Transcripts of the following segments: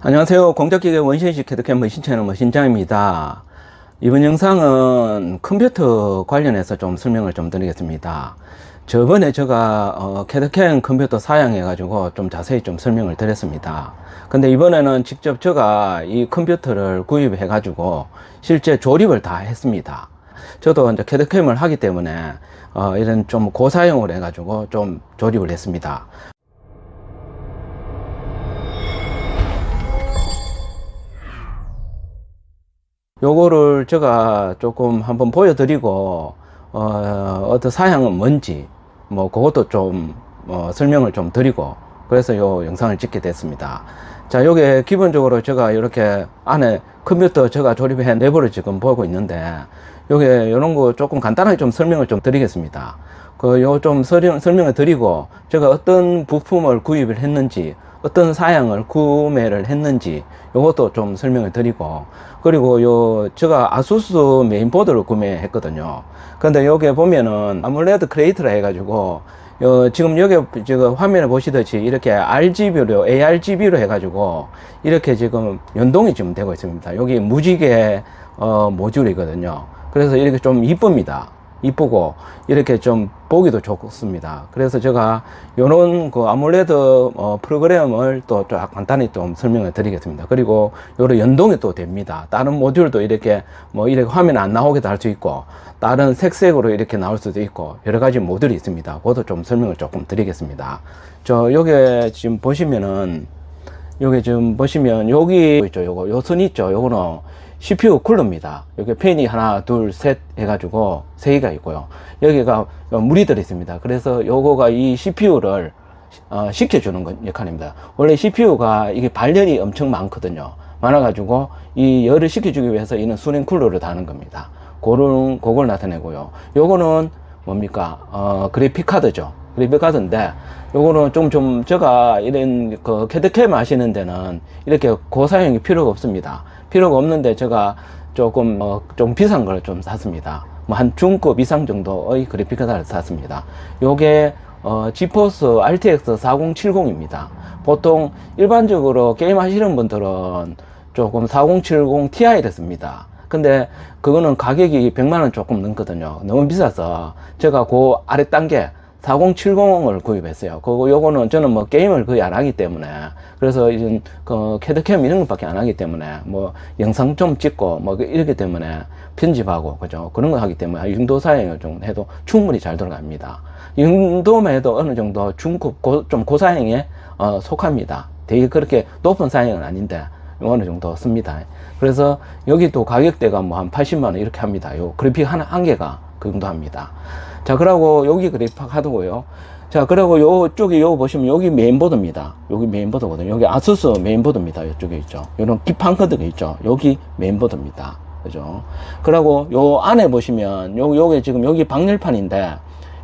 안녕하세요. 공작기계 원신식 캐드캠 머신 채널 머신장입니다. 이번 영상은 컴퓨터 관련해서 좀 설명을 좀 드리겠습니다. 저번에 제가 캐드캠 컴퓨터 사양해 가지고 좀 자세히 좀 설명을 드렸습니다. 근데 이번에는 직접 제가 이 컴퓨터를 구입해 가지고 실제 조립을 다 했습니다. 저도 이제 캐드캠을 하기 때문에 이런 좀 고사용을 해 가지고 좀 조립을 했습니다. 요거를 제가 조금 한번 보여드리고 어떤 사양은 뭔지 뭐 그것도 좀 설명을 좀 드리고 그래서 요 영상을 찍게 됐습니다. 자, 요게 기본적으로 제가 이렇게 안에 컴퓨터 제가 조립해 내부를 지금 보고 있는데 요게 요런 거 조금 간단하게 좀 설명을 좀 드리겠습니다. 요 좀 설명을 드리고 제가 어떤 부품을 구입을 했는지 어떤 사양을 구매를 했는지 요것도 좀 설명을 드리고, 그리고 제가 아수스 메인보드를 구매했거든요. 근데 여기 보면은 아몰레드 크레이트라 해가지고 지금 여기 지금 화면에 보시듯이 이렇게 ARGB로 해가지고 이렇게 지금 연동이 지금 되고 있습니다. 여기 무지개 모듈이거든요. 그래서 이렇게 좀 이쁩니다. 이쁘고 이렇게 좀 보기도 좋습니다. 그래서 제가 요런 그 아몰레드 프로그램을 또 간단히 좀 설명을 드리겠습니다. 그리고 요런 연동이 또 됩니다. 다른 모듈도 이렇게 이렇게 화면에 안 나오게도 할 수 있고 다른 색색으로 이렇게 나올 수도 있고 여러 가지 모듈이 있습니다. 그것도 좀 설명을 조금 드리겠습니다. 요게 지금 보시면은 여기 지금 보시면 여기 있죠. 요 선 있죠. 요거는 CPU 쿨러입니다. 여기 팬이 하나, 둘, 셋 해가지고 세 개가 있고요. 여기가 물이 들어 있습니다. 그래서 요거가 이 CPU를 식혀주는 역할입니다. 원래 CPU가 이게 발열이 엄청 많거든요. 많아가지고 이 열을 식혀주기 위해서 이는 수냉 쿨러를 다는 겁니다. 그걸 나타내고요. 요거는 뭡니까? 그래픽 카드죠. 그래픽 카드인데 요거는 좀 제가 이런 그 캐드캠 하시는 데는 이렇게 고사양이 필요가 없습니다. 필요가 없는데 제가 조금 좀 비싼 걸 좀 샀습니다. 한 중급 이상 정도의 그래픽 카드를 샀습니다. 요게 지포스 RTX 4070입니다. 보통 일반적으로 게임 하시는 분들은 조금 4070 Ti를 씁니다. 근데 그거는 가격이 100만원 조금 넘거든요. 너무 비싸서 제가 그 아래 단계 4070을 구입했어요. 요거는 저는 게임을 거의 안 하기 때문에, 그래서 이런 캐드캠 이런 것밖에 안 하기 때문에 영상 좀 찍고 이렇기 때문에 편집하고 그죠, 그런 거 하기 때문에 이 정도 사양을 좀 해도 충분히 잘 돌아갑니다. 이 정도만 해도 어느 정도 중급 좀 고사양에 속합니다. 되게 그렇게 높은 사양은 아닌데 어느 정도 씁니다. 그래서 여기 또 가격대가 한 80만원 이렇게 합니다. 요 그래픽 한 개가 그 정도 합니다. 자, 그러고 여기 그래픽 카드고요. 자, 그리고 요쪽에 보시면 여기 메인보드입니다. 여기 메인보드거든요. 여기 아수스 메인보드입니다. 이쪽에 있죠. 요런 기판 카드가 있죠. 여기 메인보드입니다. 그죠? 그리고 요 안에 보시면 요게 지금 여기 방열판인데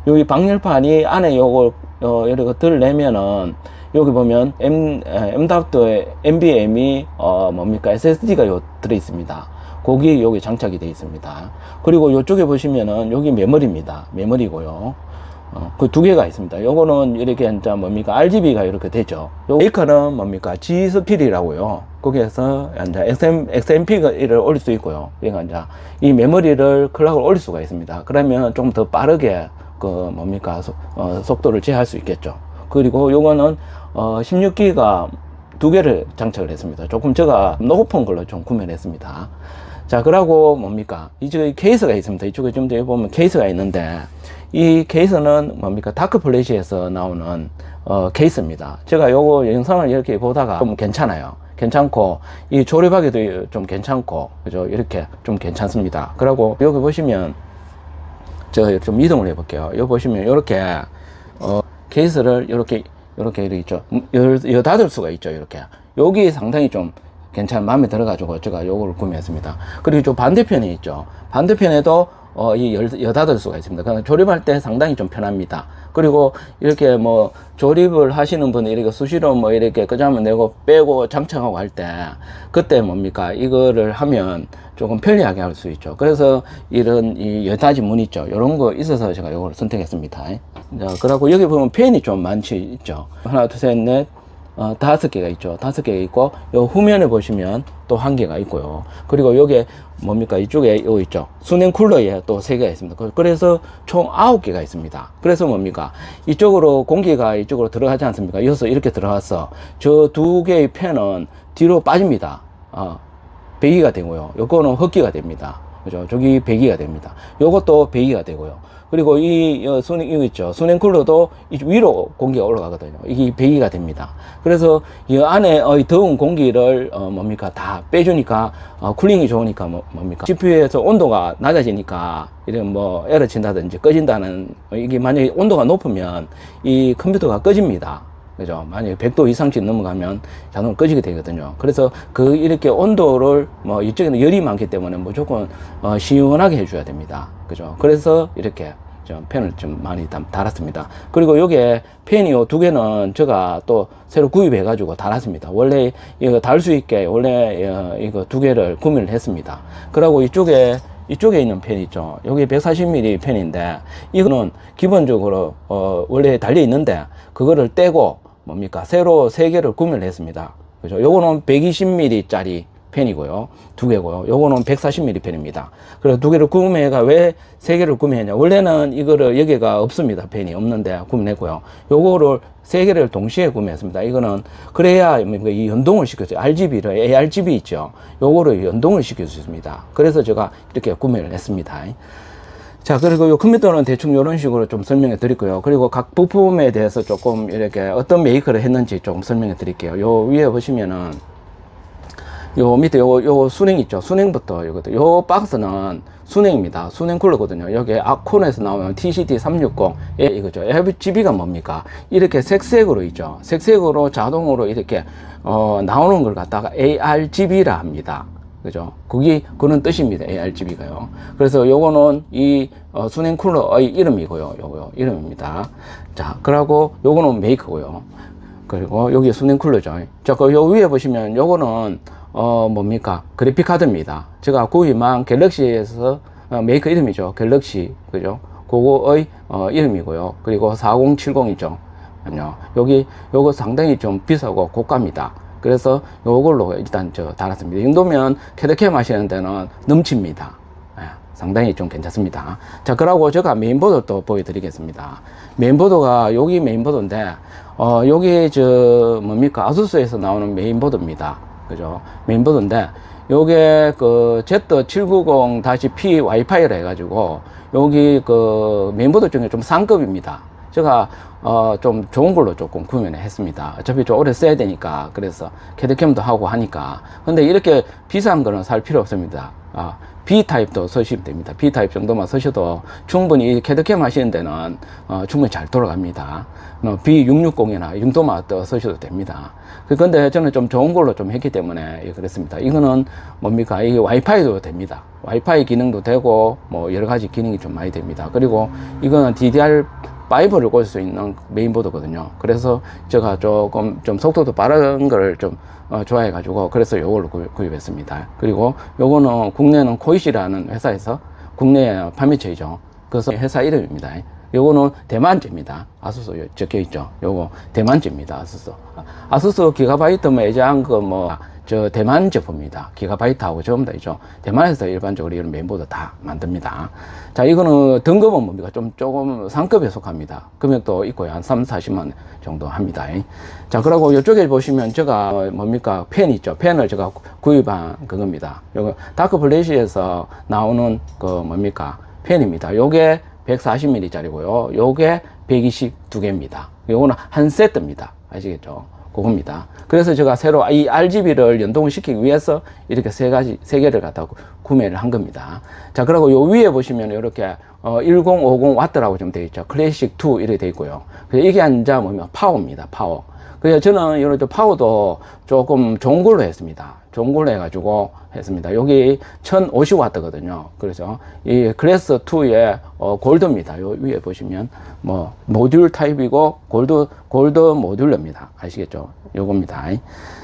여기 방열판이 안에 이렇게 들내면은 여기 보면 M.2에 NVMe 뭡니까? SSD가 들어 있습니다. 거기 여기 장착이 되어 있습니다. 그리고 이쪽에 보시면은 여기 메모리입니다. 메모리고요. 그 두 개가 있습니다. 요거는 이렇게 이제 뭡니까? RGB가 이렇게 되죠. 요 메이커는 뭡니까? G스필이라고요. 거기에서 이제 XMP를 올릴 수 있고요. 그러니까 이제 이 메모리를 클락을 올릴 수가 있습니다. 그러면 좀 더 빠르게 뭡니까? 속도를 제어할 수 있겠죠. 그리고 요거는 16기가 두 개를 장착을 했습니다. 조금 제가 높은 걸로 좀 구매를 했습니다. 자, 그러고 뭡니까? 이쪽에 케이스가 있습니다. 이쪽에 좀 더 보면 케이스가 있는데 이 케이스는 뭡니까? 다크플래시에서 나오는 케이스입니다. 제가 요거 영상을 이렇게 보다가 좀 괜찮아요. 괜찮고 이 조립하기도 좀 괜찮고 그죠? 이렇게 좀 괜찮습니다. 그리고 여기 보시면 제가 좀 이동을 해볼게요. 여기 보시면 이렇게 케이스를 이렇게 있죠. 열 닫을 수가 있죠. 이렇게 여기 상당히 좀 마음에 들어가지고 제가 요거를 구매했습니다. 그리고 저 반대편에 있죠. 반대편에도 열 닫을 수가 있습니다. 그러니까 조립할 때 상당히 좀 편합니다. 그리고 이렇게 조립을 하시는 분이 이렇게 수시로 이렇게 끄자면 내고 빼고 장착하고 할 때 그때 뭡니까? 이거를 하면 조금 편리하게 할 수 있죠. 그래서 이런 이 열닫이 문 있죠. 이런 거 있어서 제가 요걸 선택했습니다. 자, 그리고 여기 보면 펜이 좀 많지 있죠. 하나, 둘, 셋, 넷, 다섯 개가 있죠. 다섯 개가 있고, 요 후면에 보시면 또 한 개가 있고요. 그리고 요게 뭡니까? 이쪽에 요 있죠. 수냉 쿨러에 또 세 개가 있습니다. 그래서 총 9개가 있습니다. 그래서 뭡니까? 이쪽으로 공기가 이쪽으로 들어가지 않습니까? 여기서 이렇게 들어가서 저 두 개의 팬은 뒤로 빠집니다. 배기가 되고요. 요거는 흡기가 됩니다. 그죠? 저기 배기가 됩니다. 요것도 배기가 되고요. 그리고 이 수냉 이거 있죠. 수냉 쿨러도 위로 공기가 올라가거든요. 이게 배기가 됩니다. 그래서 이 안에 더운 공기를 뭡니까 다 빼주니까 쿨링이 좋으니까 뭡니까 CPU에서 온도가 낮아지니까 이런 뭐 에러 친다든지 꺼진다는 이게 만약에 온도가 높으면 이 컴퓨터가 꺼집니다. 그죠? 만약에 100도 이상씩 넘어가면 자동으로 꺼지게 되거든요. 그래서 이렇게 온도를, 이쪽에는 열이 많기 때문에 무조건, 시원하게 해줘야 됩니다. 그죠? 그래서 이렇게 좀 팬을 좀 많이 달았습니다. 그리고 요게 팬이 요 두 개는 제가 또 새로 구입해가지고 달았습니다. 원래 이거 달 수 있게 원래 이거 두 개를 구매를 했습니다. 그리고 이쪽에 있는 팬 있죠. 여기 140mm 팬인데, 이거는 기본적으로, 원래 달려 있는데, 그거를 떼고, 뭡니까? 새로 세 개를 구매를 했습니다. 그죠? 요거는 120mm 짜리 팬이고요. 두 개고요. 요거는 140mm 팬입니다. 그래서 두 개를 구매해가 왜 세 개를 구매했냐? 원래는 이거를 여기가 없습니다. 팬이 없는데 구매했고요. 요거를 세 개를 동시에 구매했습니다. 이거는 그래야 이 연동을 시켜줘요. RGB를 ARGB 있죠. 요거를 연동을 시켜줬습니다. 그래서 제가 이렇게 구매를 했습니다. 자, 그리고 요 컴퓨터는 대충 이런 식으로 좀 설명해 드릴거요. 그리고 각 부품에 대해서 조금 이렇게 어떤 메이커를 했는지 조금 설명해 드릴게요. 요 위에 보시면은 요 밑에 요 수냉 있죠. 수냉부터 이거든. 요 박스는 수냉입니다. 수냉 쿨러거든요. 여기 아콘에서 나오는 TCT360 이거죠. RGB가 뭡니까? 이렇게 색색으로 있죠. 색색으로 자동으로 이렇게 나오는 걸 갖다가 ARGB라 합니다. 그죠? 그런 뜻입니다. ARGB가요. 그래서 요거는 이 수냉 쿨러의 이름이고요. 요거 이름입니다. 자, 그러고 요거는 메이커고요. 그리고 여기 수냉 쿨러죠. 자, 요 위에 보시면 요거는 뭡니까? 그래픽 카드입니다. 제가 구입한 갤럭시에서 메이커 이름이죠. 갤럭시. 그죠? 그거의 이름이고요. 그리고 4070이죠. 요거 상당히 좀 비싸고 고가입니다. 그래서 요걸로 일단 달았습니다. 이 정도면 캐드캠 하시는 데는 넘칩니다. 상당히 좀 괜찮습니다. 자, 그러고 제가 메인보드 또 보여드리겠습니다. 메인보드가 여기 메인보드인데, 여기 뭡니까? 아수스에서 나오는 메인보드입니다. 그죠? 메인보드인데, 요게 Z790-P 와이파이라 해가지고, 여기 메인보드 중에 좀 상급입니다. 제가 좀 좋은 걸로 조금 구매를 했습니다. 어차피 좀 오래 써야 되니까. 그래서 캐드캠도 하고 하니까. 근데 이렇게 비싼 거는 살 필요 없습니다. B타입도 쓰시면 됩니다. B타입 정도만 쓰셔도 충분히 캐드캠 하시는 데는 충분히 잘 돌아갑니다. B660이나 이 정도만 또 쓰셔도 됩니다. 근데 저는 좀 좋은 걸로 좀 했기 때문에 그랬습니다. 이거는 뭡니까? 이게 와이파이도 됩니다. 와이파이 기능도 되고 뭐 여러 가지 기능이 좀 많이 됩니다. 그리고 이거는 DDR5를 꽂을 수 있는 메인보드거든요. 그래서 제가 조금 좀 속도도 빠른 걸 좀 좋아해가지고 그래서 요걸로 구입했습니다. 그리고 요거는 국내는 코이시라는 회사에서 국내 판매처이죠. 그래서 회사 이름입니다. 요거는 대만제입니다. 아수스 적혀 있죠. 요거 대만제입니다. 아수스 기가바이트 매장 대만 제품입니다. 기가바이트하고 전부 다 있죠. 대만에서 일반적으로 이런 메인보드 다 만듭니다. 자, 이거는 등급은 뭡니까? 조금 상급에 속합니다. 금액도 있고요. 한 3, 40만 정도 합니다. 자, 그리고 이쪽에 보시면 제가 뭡니까? 펜 있죠. 펜을 제가 구입한 그겁니다. 요거 다크플래시에서 나오는 뭡니까? 펜입니다. 요게 140mm 짜리고요. 요게 122개입니다. 요거는 한 세트입니다. 아시겠죠? 그겁니다. 그래서 제가 새로 이 RGB를 연동을 시키기 위해서 이렇게 세 개를 갖다 구매를 한 겁니다. 자, 그리고 요 위에 보시면 이렇게 1050W라고 좀 되어 있죠. 클래식 2 이렇게 되어 있고요. 이게 앉아 뭐면 파워입니다. 파워. 그래서 저는 이런 파워도 조금 좋은 걸로 했습니다. 좋은 걸로 해가지고 했습니다. 여기 1050W거든요. 그래서 이 클래스 2의 골드입니다. 요 위에 보시면 뭐 모듈 타입이고 골드 모듈러입니다. 아시겠죠? 요겁니다.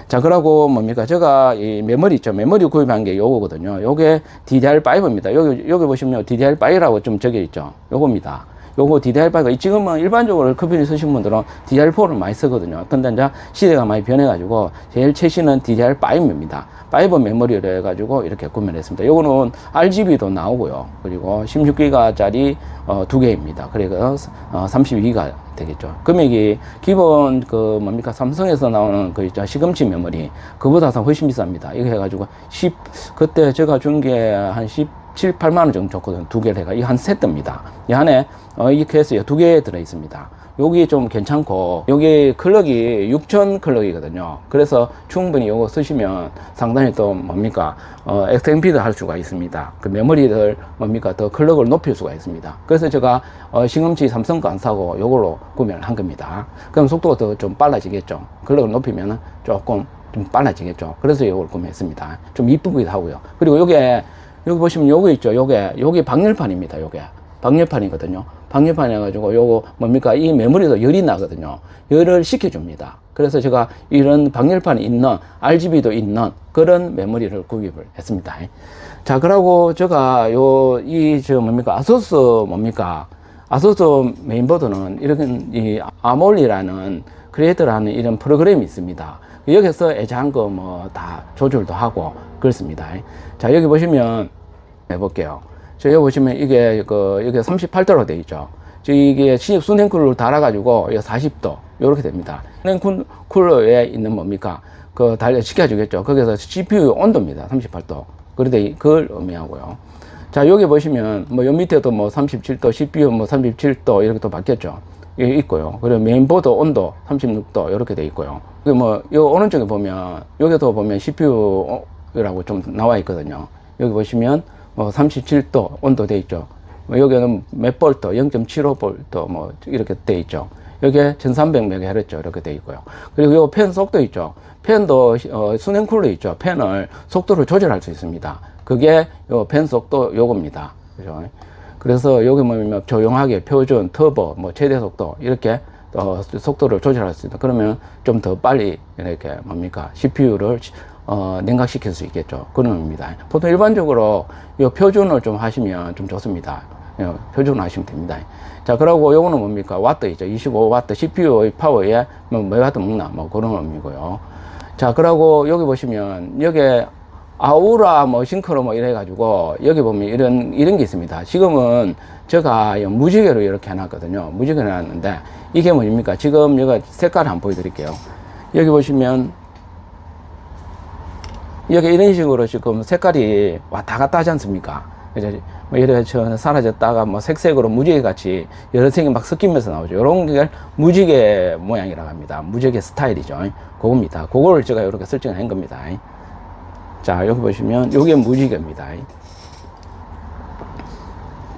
자, 그러고 뭡니까? 제가 이 메모리 있죠. 메모리 구입한 게 요거거든요. 요게 DDR5입니다. 여기 보시면 DDR5라고 좀 적혀 있죠. 요겁니다. 요거 DDR5가 지금은 일반적으로 컴퓨터 쓰신 분들은 DDR4를 많이 쓰거든요. 근데 이제 시대가 많이 변해가지고 제일 최신은 DDR5입니다. 5 메모리를 해가지고 이렇게 구매를 했습니다. 요거는 RGB도 나오고요. 그리고 16기가짜리 2개입니다. 그래서 32기가 되겠죠. 금액이 기본 그 뭡니까 삼성에서 나오는 그 있죠 시금치 메모리 그보다 훨씬 비쌉니다. 이거 해가지고 그때 제가 준 게 한 17, 8만 원 정도 줬거든요. 두 개를 해가 이 한 세트입니다. 이 안에 이 케이스에 두 개 들어 있습니다. 여기 좀 괜찮고 여기 클럭이 6000 클럭이거든요. 그래서 충분히 요거 쓰시면 상당히 또 뭡니까 XMP도 할 수가 있습니다. 그 메모리를 뭡니까 더 클럭을 높일 수가 있습니다. 그래서 제가 시금치 삼성 거 안 사고 요걸로 구매를 한 겁니다. 그럼 속도가 더 좀 빨라지겠죠. 클럭을 높이면 조금 좀 빨라지겠죠. 그래서 요걸 구매했습니다. 좀 이쁘기도 하고요. 그리고 요게 여기 보시면 요거 있죠. 요게 방열판입니다. 요게 방열판이거든요. 방열판 해가지고 요거 뭡니까 이 메모리도 열이 나거든요. 열을 식혀줍니다. 그래서 제가 이런 방열판이 있는 RGB도 있는 그런 메모리를 구입을 했습니다. 자, 그러고 제가 뭡니까 아소스 메인보드는 이런 이 아몰리라는 크리에이터라는 이런 프로그램이 있습니다. 여기서 애자한 거 뭐 다 조절도 하고 그렇습니다. 자, 여기 보시면 해볼게요. 여기 보시면 이게 여기 38도로 되어 있죠. 이게 수냉쿨러를 달아가지고 이게 40도 이렇게 됩니다. 수냉쿨러에 있는 뭡니까 시켜주겠죠. 거기서 CPU 온도입니다. 38도. 그걸 의미하고요. 자, 여기 보시면 요 밑에도 37도, CPU 37도 이렇게 또 바뀌었죠. 여기 있고요. 그리고 메인보드 온도 36도 이렇게 돼 있고요. 요 오른쪽에 보면 여기도 보면 CPU라고 좀 나와 있거든요. 여기 보시면 37도 온도 돼 있죠. 여기는 몇 볼트, 0.75볼트 이렇게 돼 있죠. 여기에 1300MHz 이렇게 돼 있고요. 그리고 요 팬 속도 있죠. 팬도 수냉쿨러 있죠. 팬을 속도를 조절할 수 있습니다. 그게 요 팬 속도 요겁니다. 그죠? 그래서 여기 조용하게 표준, 터보, 최대 속도 이렇게 속도를 조절할 수 있다. 그러면 좀 더 빨리 이렇게 CPU를 냉각시킬 수 있겠죠. 그런 의미입니다. 보통 일반적으로 이 표준을 좀 하시면 좀 좋습니다. 표준을 하시면 됩니다. 자, 그러고 요거는 뭡니까? 와트 있죠. 25와트 CPU의 파워에 몇 와트 먹나? 그런 의미고요. 자, 그러고 여기 보시면 여기 아우라 싱크로 이래가지고 여기 보면 이런 게 있습니다. 지금은 제가 무지개로 이렇게 해놨거든요. 무지개로 해놨는데 이게 뭡니까? 지금 여기 색깔을 한번 보여드릴게요. 여기 보시면 여기 이런 식으로 지금 색깔이 왔다 갔다 하지 않습니까? 이제 이래 사라졌다가 색색으로 무지개 같이 여러 색이 막 섞이면서 나오죠. 이런 게 무지개 모양이라고 합니다. 무지개 스타일이죠. 그겁니다. 그거를 제가 이렇게 설정을 한 겁니다. 자, 여기 보시면 요게 무지개입니다.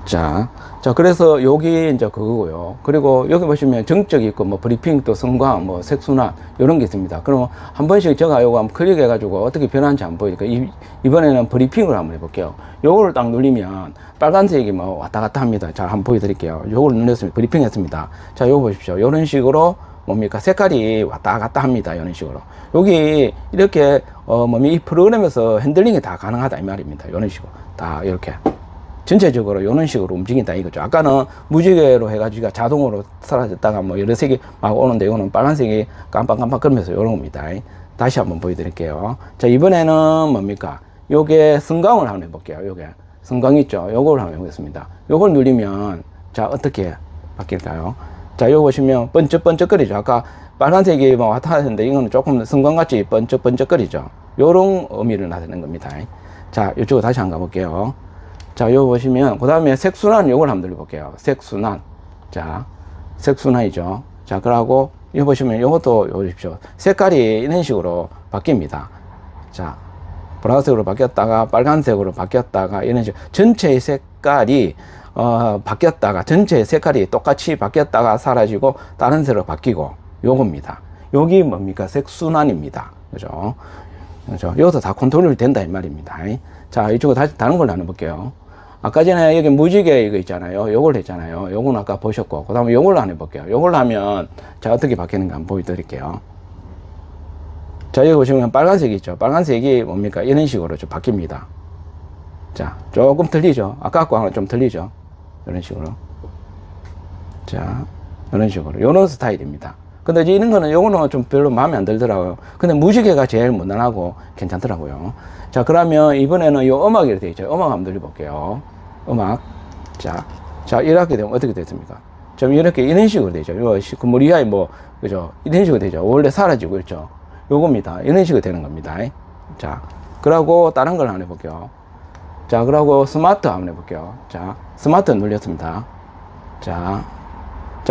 자, 그래서 여기 이제 그거고요. 그리고 여기 보시면 정적이 있고 브리핑 또 성광 색순환 이런 게 있습니다. 그럼 한 번씩 제가 요거 한번 클릭해 가지고 어떻게 변하는지 한번 보여드릴게요. 이번에는 브리핑을 한번 해볼게요. 요거를 딱 누르면 빨간색이 왔다 갔다 합니다. 자, 한번 보여드릴게요. 요걸 눌렀습니다. 브리핑 했습니다. 자, 요거 보십시오. 요런 식으로 색깔이 왔다 갔다 합니다. 이런 식으로. 여기 이렇게 이 프로그램에서 핸들링이 다 가능하다 이 말입니다. 이런 식으로 다 이렇게 전체적으로 이런 식으로 움직인다 이거죠. 아까는 무지개로 해가지고 자동으로 사라졌다가 여러 색이 막 오는데 이거는 빨간색이 깜빡깜빡 거리면서 이런 겁니다. 다시 한번 보여드릴게요. 자, 이번에는 요게 성광을 한번 해볼게요. 요게 성광 있죠. 요걸 한번 해보겠습니다. 요걸 누르면 자, 어떻게 바뀔까요? 자, 요거 보시면 번쩍번쩍거리죠. 아까 빨간색이 왔다 갔다 했는데 이거는 조금 성광같이 번쩍번쩍거리죠. 요런 의미를 나타내는 겁니다. 자, 이쪽으로 다시 한번 가볼게요. 자, 요거 보시면 그 다음에 색순환 요걸 한번 눌러볼게요. 색순환. 자, 색순환이죠. 자, 그러고 이거 보시면 요것도 보십시오. 색깔이 이런 식으로 바뀝니다. 자, 보라색으로 바뀌었다가 빨간색으로 바뀌었다가 이런 식으로 전체의 색깔이 바뀌었다가 전체의 색깔이 똑같이 바뀌었다가 사라지고 다른 색으로 바뀌고 요겁니다. 여기 색순환입니다. 그죠? 여기서 다 컨트롤이 된다 이 말입니다. 자, 이쪽으로 다시 다른 걸 나눠볼게요. 아까 전에 여기 무지개 이거 있잖아요. 요걸 했잖아요. 요건 아까 보셨고, 그 다음에 요걸로 한번 해볼게요. 요걸로 하면 자, 어떻게 바뀌는가 한번 보여드릴게요. 자, 여기 보시면 빨간색이 있죠. 빨간색이 이런 식으로 좀 바뀝니다. 자, 조금 틀리죠. 아까 거하고는 좀 틀리죠. 이런 식으로. 자, 이런 식으로. 요런 스타일입니다. 근데 이제 이런 거는, 요거는 좀 별로 마음에 안 들더라고요. 근데 무지개가 제일 무난하고 괜찮더라고요. 자, 그러면 이번에는 요 음악이 이렇게 되어 있죠. 음악 한번 들려볼게요. 음악. 자, 이렇게 되면 어떻게 됐습니까? 좀 이렇게, 이런 식으로 되죠. 요, 건물 이하에 뭐, 그죠? 이런 식으로 되죠. 원래 사라지고 있죠. 요겁니다. 이런 식으로 되는 겁니다. 자, 그러고 다른 걸 한번 해볼게요. 자, 그러고 스마트 한번 해볼게요. 자, 스마트 눌렸습니다. 자,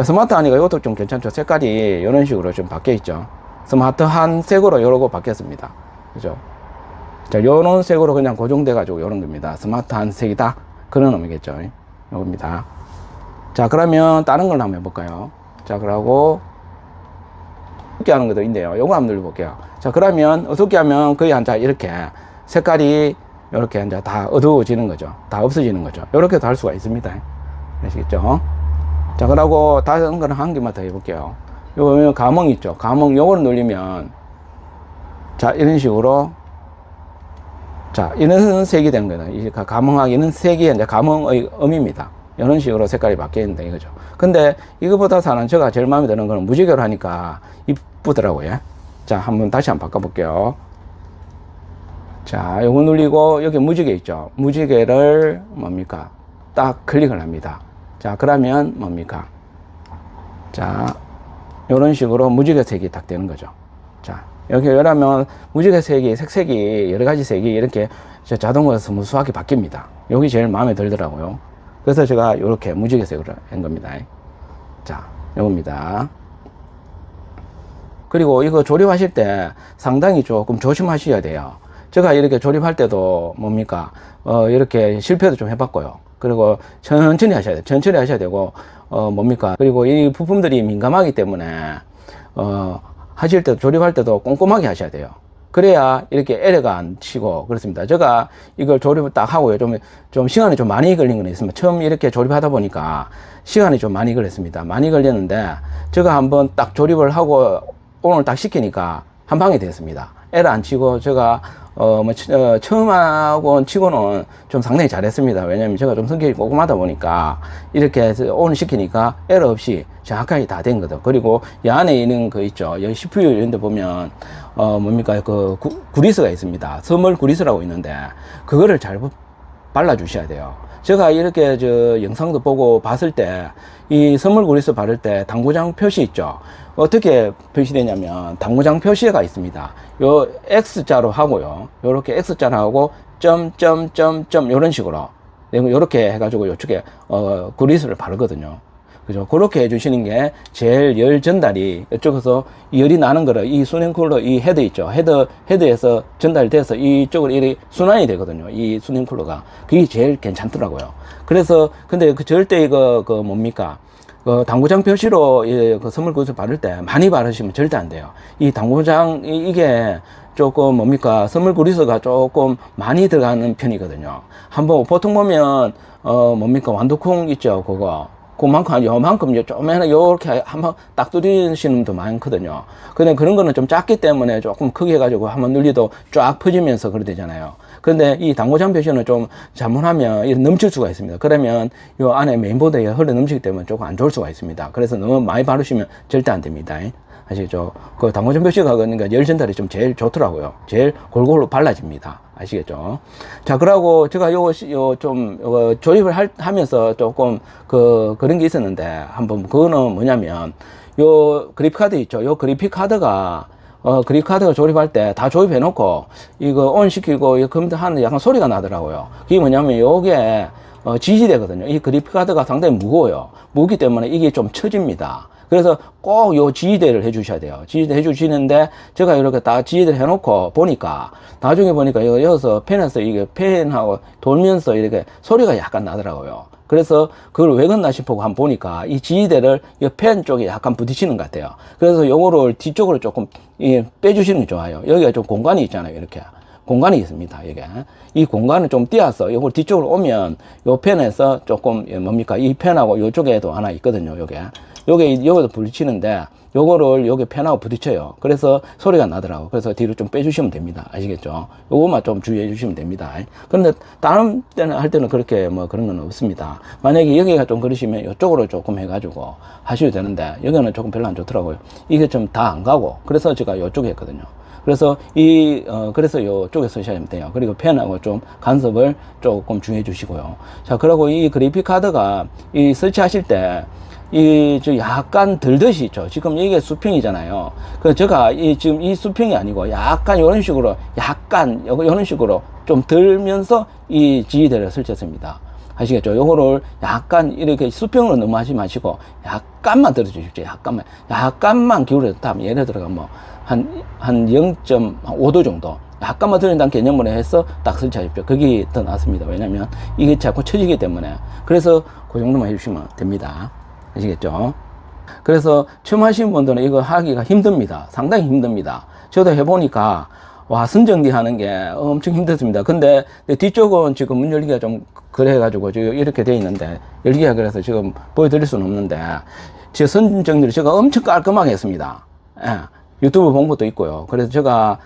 스마트 하니까 이것도 좀 괜찮죠. 색깔이 이런 식으로 좀 바뀌어 있죠. 스마트한 색으로 요러고 바뀌었습니다. 그죠? 자, 요런 색으로 그냥 고정돼 가지고 요런 겁니다. 스마트한 색이다. 그런 의미겠죠. 요겁니다. 자, 그러면 다른 걸 한번 해볼까요? 자, 그러고 어둡게 하는 것도 있네요. 요거 한번 눌러볼게요. 자, 그러면 어둡게 하면 거의 한, 자, 이렇게 색깔이 이렇게 이제 다 어두워지는 거죠. 다 없어지는 거죠. 이렇게도 할 수가 있습니다. 아시겠죠? 자, 그러고 다른 거는 한 개만 더 해볼게요. 요 가멍 있죠. 가멍 요거를 눌리면, 자, 이런 식으로, 자, 이런 색이 된 거는, 이 가멍하게 이런 색이 이제 가멍의 음입니다. 이런 식으로 색깔이 바뀌는다 이거죠. 근데 이거보다 사는 제가 제일 마음에 드는 거는 무지개로 하니까 이쁘더라고요. 자, 다시 한번 바꿔볼게요. 자, 요거 눌리고 여기 무지개 있죠. 무지개를 뭡니까? 딱 클릭을 합니다. 자, 그러면 뭡니까? 자, 요런 식으로 무지개 색이 딱 되는 거죠. 자, 여기 열하면 무지개 색이, 색색이, 여러 가지 색이 이렇게 자동으로 스무스하게 바뀝니다. 여기 제일 마음에 들더라고요. 그래서 제가 이렇게 무지개 색으로 한 겁니다. 자, 요겁니다. 그리고 이거 조립하실 때 상당히 조금 조심하셔야 돼요. 제가 이렇게 조립할 때도 뭡니까? 이렇게 실패도 좀 해봤고요. 그리고 천천히 하셔야 돼요. 천천히 하셔야 되고, 뭡니까? 그리고 이 부품들이 민감하기 때문에, 하실 때도, 조립할 때도 꼼꼼하게 하셔야 돼요. 그래야 이렇게 에러가 안 치고 그렇습니다. 제가 이걸 조립을 딱 하고요. 좀 시간이 좀 많이 걸린 건 있습니다. 처음 이렇게 조립하다 보니까 시간이 좀 많이 걸렸습니다. 많이 걸렸는데, 제가 한번 딱 조립을 하고 오늘 딱 시키니까 한 방에 됐습니다. 에러 안 치고 제가 처음 하고 치고는 좀 상당히 잘했습니다. 왜냐면 제가 좀 성격이 꼼꼼하다 보니까 이렇게 오늘 시키니까 에러 없이 정확하게 다 된 거죠. 그리고 이 안에 있는 거 있죠. 여기 CPU 이런 데 보면 뭡니까? 그 구리스가 있습니다. 스몰 구리스라고 있는데 그거를 잘 발라 주셔야 돼요. 제가 이렇게 영상도 보고 봤을 때 이 스몰 구리스 바를 때 당구장 표시 있죠. 어떻게 표시되냐면 당구장 표시가 있습니다. 요 X자로 하고요. 요렇게 X자로 하고 점점점점 요런 식으로 요렇게 해가지고 요쪽에 그리스를 바르거든요. 그죠? 그렇게 해주시는 게 제일 열 전달이 이쪽에서 열이 나는 거를 이 수냉쿨러 이 헤드 있죠. 헤드에서 전달돼서 이쪽으로 이렇게 순환이 되거든요. 이 수냉쿨러가. 그게 제일 괜찮더라고요. 그래서 근데 절대 이거 뭡니까? 당구장 표시로 그 선물 구슬 바를 때 많이 바르시면 절대 안 돼요. 이 당구장 이게 조금 뭡니까? 선물 구리스가 조금 많이 들어가는 편이거든요. 한번 보통 보면 뭡니까? 완두콩 있죠. 그만큼 요만큼 조금만 요렇게 한번 딱 두드리시는 분도 많거든요. 근데 그런 거는 좀 작기 때문에 조금 크게 해가지고 한번 눌리도 쫙 퍼지면서 그래 되잖아요. 근데 이 당구장 표시는 좀 잘못하면 넘칠 수가 있습니다. 그러면 요 안에 메인보드에 흘러 넘치기 때문에 조금 안 좋을 수가 있습니다. 그래서 너무 많이 바르시면 절대 안 됩니다. 아시겠죠? 그 당구장 표시가 그러니까 열 전달이 좀 제일 좋더라고요. 제일 골고루 발라집니다. 아시겠죠? 자, 그러고 제가 조립을 하면서 조금 그런 게 있었는데, 그거는 뭐냐면, 요 그래픽카드 있죠? 요 그래픽카드가 조립할 때 다 조립해 놓고, 이거 온 시키고, 이 컴퓨터 하는 약간 소리가 나더라고요. 그게 뭐냐면, 요게, 지지대거든요. 이 그래픽카드가 상당히 무거워요. 무겁기 때문에 이게 좀 처집니다. 그래서 꼭 요 지지대를 해주셔야 돼요. 지지대 해주시는데, 제가 이렇게 다 지지대를 해놓고 보니까, 나중에 보니까 여기서 펜에서 이게 펜하고 돌면서 이렇게 소리가 약간 나더라고요. 그래서 그걸 왜 그랬나 싶고 한번 보니까 이 지지대를 이 펜 쪽에 약간 부딪히는 것 같아요. 그래서 요거를 뒤쪽으로 조금 빼주시는 게 좋아요. 여기가 좀 공간이 있잖아요. 이렇게. 공간이 있습니다. 이게. 이 공간을 좀 띄어서 요걸 뒤쪽으로 오면 요 펜에서 조금 뭡니까? 이 펜하고 요쪽에도 하나 있거든요. 요게. 여기도 부딪히는데, 요거를 여기 펜하고 부딪혀요. 그래서 소리가 나더라고. 그래서 뒤로 좀 빼주시면 됩니다. 아시겠죠? 요것만 좀 주의해 주시면 됩니다. 그런데 다른 때는 할 때는 그렇게 뭐 그런 건 없습니다. 만약에 여기가 좀 그러시면 이쪽으로 조금 해가지고 하셔도 되는데, 여기는 조금 별로 안 좋더라고요. 이게 좀 다 안 가고, 그래서 제가 이쪽에 했거든요. 그래서 그래서 이쪽에 쓰셔야 돼요. 그리고 펜하고 좀 간섭을 조금 주의해 주시고요. 자, 그리고 이 그래픽 카드가 설치하실 때, 약간 들듯이 있죠. 지금 이게 수평이잖아요. 그래서 제가 지금 이 수평이 아니고 약간 이런 식으로 좀 들면서 이 지지대를 설치했습니다. 아시겠죠? 요거를 약간 이렇게 수평으로 너무 하지 마시고 약간만 들어주십시오. 약간만 기울여서 다음 예를 들어가 뭐 한 0.5도 정도 약간만 들린다는 개념으로 해서 딱 설치하십시오. 그게 더 낫습니다. 왜냐면 이게 자꾸 처지기 때문에. 그래서 그 정도만 해주시면 됩니다. 아시겠죠? 그래서 처음 하시는 분들은 이거 하기가 힘듭니다. 상당히 힘듭니다. 저도 해보니까 와, 선정리하는 게 엄청 힘들습니다. 근데 뒤쪽은 지금 문 열기가 좀 그래가지고 지금 이렇게 돼 있는데, 열기가 그래서 지금 보여드릴 수는 없는데, 제 선정리를 제가 엄청 깔끔하게 했습니다. 예. 유튜브 본 것도 있고요. 그래서 제가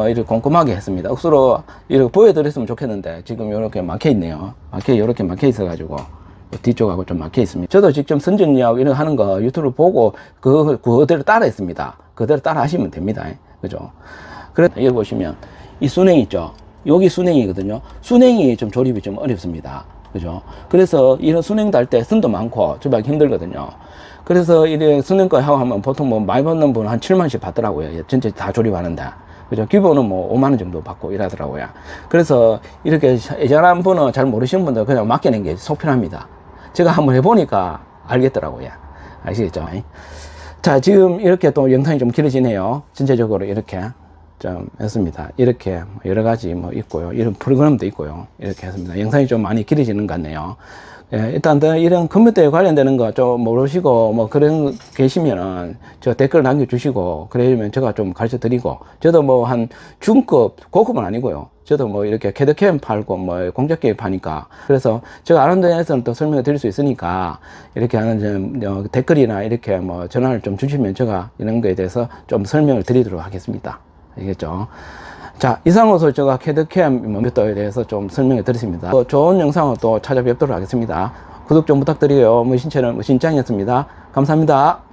이렇게 꼼꼼하게 했습니다. 억수로 이렇게 보여드렸으면 좋겠는데 지금 이렇게 막혀 있네요. 이렇게 막혀 있어가지고 뒤쪽하고 좀 막혀 있습니다. 저도 직접 선정리하고 이런 하는 거 유튜브 보고 그대로 따라 했습니다. 그대로 따라 하시면 됩니다. 그죠? 그래서 여기 보시면 이 순행 있죠? 여기 순행이거든요. 순행이 좀 조립이 좀 어렵습니다. 그죠? 그래서 이런 순행 달 때 선도 많고 조립하기 힘들거든요. 그래서 이래 순행거 하고 하면 보통 뭐 많이 받는 분은 한 7만원씩 받더라고요. 전체 다 조립하는데. 그죠? 기본은 뭐 5만원 정도 받고 이러더라고요. 그래서 이렇게 예전한 분은 잘 모르시는 분들 그냥 맡기는 게 속 편합니다. 제가 한번 해보니까 알겠더라고요. 아시겠죠? 자, 지금 이렇게 또 영상이 좀 길어지네요. 전체적으로 이렇게 좀 했습니다. 이렇게 여러 가지 뭐 있고요. 이런 프로그램도 있고요. 이렇게 했습니다. 영상이 좀 많이 길어지는 것 같네요. 예, 일단 이런 컴퓨터에 관련되는 거 좀 모르시고 뭐 그런 계시면은 저 댓글 남겨주시고 그러면 제가 좀 가르쳐 드리고, 저도 뭐 한 중급 고급은 아니고요. 저도 뭐 이렇게 캐드캠 팔고 뭐 공작기획 파니까, 그래서 제가 아는 데에서는 또 설명을 드릴 수 있으니까 이렇게 하는 좀 댓글이나 이렇게 뭐 전화를 좀 주시면 제가 이런 거에 대해서 좀 설명을 드리도록 하겠습니다. 알겠죠? 자, 이상으로 제가 캐드캠 컴퓨터에 대해서 좀 설명해 드렸습니다. 또 좋은 영상을 또 찾아뵙도록 하겠습니다. 구독 좀 부탁드려요. 머신채널 머신짱이었습니다. 감사합니다.